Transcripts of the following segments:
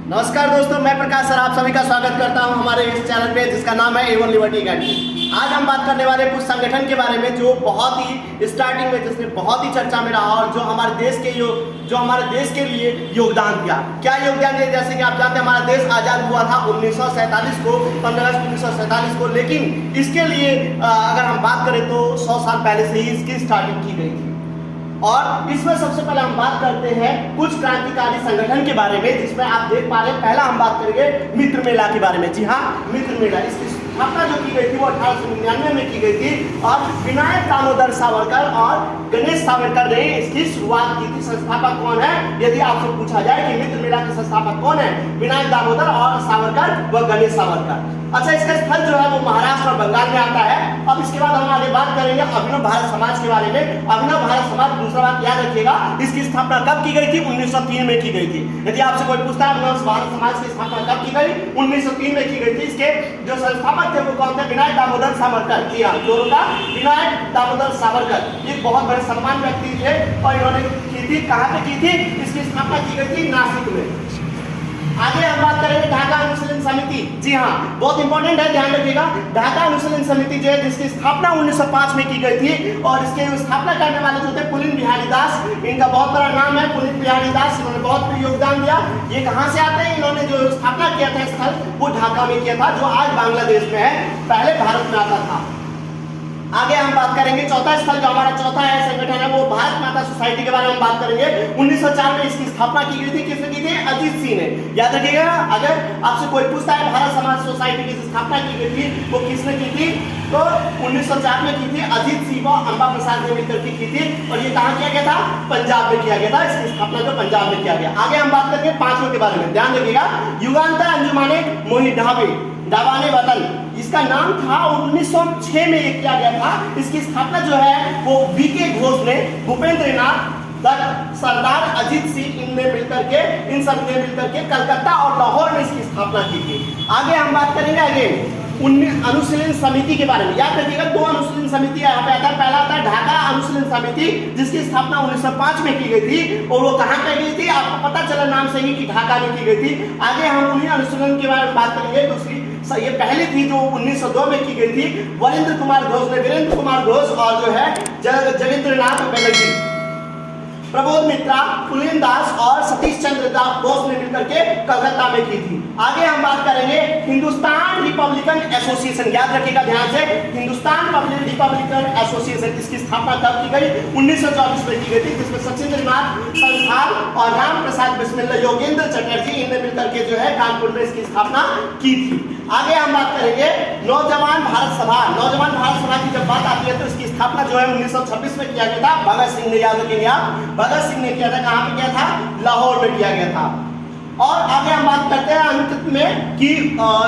नमस्कार दोस्तों, मैं प्रकाश सर आप सभी का स्वागत करता हूं हमारे इस चैनल पे जिसका नाम है A1 लिबर्टी अकेडमी। आज हम बात करने वाले कुछ संगठन के बारे में जो बहुत ही स्टार्टिंग में जिसने बहुत ही चर्चा में रहा और जो हमारे देश के लिए योगदान दिया। क्या योगदान दिया? जैसे कि आप जानते हैं हमारा देश आज़ाद हुआ था 1947 को, 15 अगस्त 1947 को, लेकिन इसके लिए अगर हम बात करें तो 100 साल पहले से ही इसकी स्टार्टिंग की गई थी। और इसमें सबसे पहले हम बात करते हैं कुछ क्रांतिकारी संगठन के बारे में, जिसमें आप देख पा रहे हैं। पहला हम बात करेंगे मित्र मेला के बारे में। जी हाँ, मित्र मेला, इसकी स्थापना जो की गई थी वो 1899 में की गई थी और विनायक दामोदर सावरकर और गणेश सावरकर ने इसकी शुरुआत की थी। संस्थापक कौन है? यदि आपसे पूछा जाए कि मित्र मेला के संस्थापक कौन है, विनायक दामोदर और सावरकर व गणेश सावरकर। अच्छा, इसका स्थल जो है वो महाराष्ट्र और बंगाल में आता है। अब इसके बाद हम आगे बात करेंगे अभिनव भारत समाज के बारे में। अभिनव भारत समाज, दूसरा बात याद रखिएगा, इसकी स्थापना कब की गई थी? 1903 में की गई थी। यदि आपसे कोई पूछता है अभिनव भारत समाज की स्थापना कब की गई? 1903 में की गई थी। इसके जो संस्थापक थे वो कौन थे? विनायक दामोदर सावरकर। जी हाँ, दोनों का विनायक दामोदर सावरकर, ये बहुत बड़े सम्मान व्यक्ति थे और इन्होंने की थी, कहाँ पे की थी? इसकी स्थापना की गई थी नासिक में। आगे हम बात करेंगे ढाका अनुशीलन समिति। जी हाँ, बहुत इंपॉर्टेंट है, ध्यान रखिएगा। ढाका अनुशीलन समिति जो है जिसकी स्थापना 1905 में की गई थी और इसके स्थापना करने वाले जो थे पुलिन बिहारी दास, इनका बहुत बड़ा नाम है पुलिन बिहारी दास। इन्होंने बहुत योगदान दिया। ये कहाँ से आते हैं? इन्होंने जो स्थापना किया था स्थल वो ढाका में किया था, जो आज बांग्लादेश में है, पहले भारत में आता था। आगे हम बात करेंगे चौथा स्थल, जो हमारा चौथा है संगठन है, वो भारत माता सोसाइटी के बारे में बात करेंगे। 1904 में इसकी स्थापना की गई थी। किसने की थी? अजीत सिंह ने। याद रखिएगा, अगर आपसे कोई पूछता है भारत समाज सोसाइटी की स्थापना की गई थी वो किसने की थी, तो 1904 में की थी अजीत सिंह और अंबा प्रसाद ने मिलकर की थी। और ये कहाँ किया गया था? पंजाब में किया गया था। इसकी स्थापना जो पंजाब में किया गया। आगे हम बात करेंगे पांचवें के बारे में, ध्यान रखिएगा। युगांतर अंजुमाने मोहित दावाने वतन, इसका नाम था। 1906 में ये किया गया था। इसकी स्थापना जो है वो बीके घोष ने, भूपेंद्र नाथ दत्त, सरदार अजीत सिंह, इन सब ने मिलकर के कलकत्ता और लाहौर में इसकी स्थापना की थी। आगे हम बात करेंगे अनुशीलन समिति के बारे में। याद रखिएगा, दो अनुशीलन समिति यहाँ पे आता है। पहला आता है ढाका अनुशीलन समिति, जिसकी स्थापना 1905 में की गई थी और वो कहाँ की गई थी? आपको पता चला नाम से ही कि ढाका में की गई थी। आगे हम उन्हीं अनुशीलन के बारे में बात करेंगे। दूसरी ये पहली थी जो 1902 में की गई थी। वीरेंद्र कुमार घोष और जो है जगेंद्रनाथ बनर्जी, प्रबोध मित्रा, पुलिन दास और सतीश चंद्र दास बोस ने मिलकर के कलकत्ता में की थी। आगे हम बात करेंगे हिंदुस्तान रिपब्लिकन एसोसिएशन। याद रखिएगा ध्यान से, हिंदुस्तान रिपब्लिकन एसोसिएशन, इसकी स्थापना कब की गई? 1924 में की गई थी, जिसमें सचिंद्रनाथ संथाल और राम प्रसाद बिस्मिल्ला योगेंद्र चटर्जी, इन्हें मिलकर के जो है कानपुर में इसकी स्थापना की थी। आगे हम बात करेंगे नौजवान भारत सभा। नौजवान भारत सभा की जब बात आती है तो इसकी स्थापना जो है 1926 में किया गया था। भगत सिंह ने, याद रखेंगे आप, भगत सिंह ने किया था। कहाँ पे किया था? लाहौर में किया गया था। और आगे हम बात करते हैं अंत में कि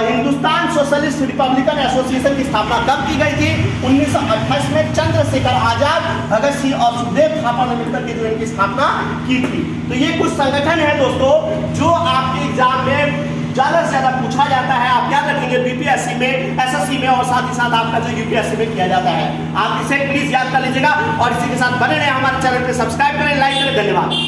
हिंदुस्तान सोशलिस्ट रिपब्लिकन एसोसिएशन की स्थापना कब की गई थी? 1928 में चंद्रशेखर आजाद, भगत सिंह और सुखदेव थापा ने मिलकर के जो इनकी स्थापना की थी। तो ये कुछ संगठन है दोस्तों जो आपके एग्जाम में ज्यादा से ज्यादा पूछा जाता है। आप याद रखेंगे बीपीएससी में, एसएससी में और साथ ही साथ आपका जो यूपीएससी में किया जाता है। आप इसे प्लीज याद कर लीजिएगा और इसी के साथ बने रहे। हमारे चैनल पे सब्सक्राइब करें, लाइक करें। धन्यवाद।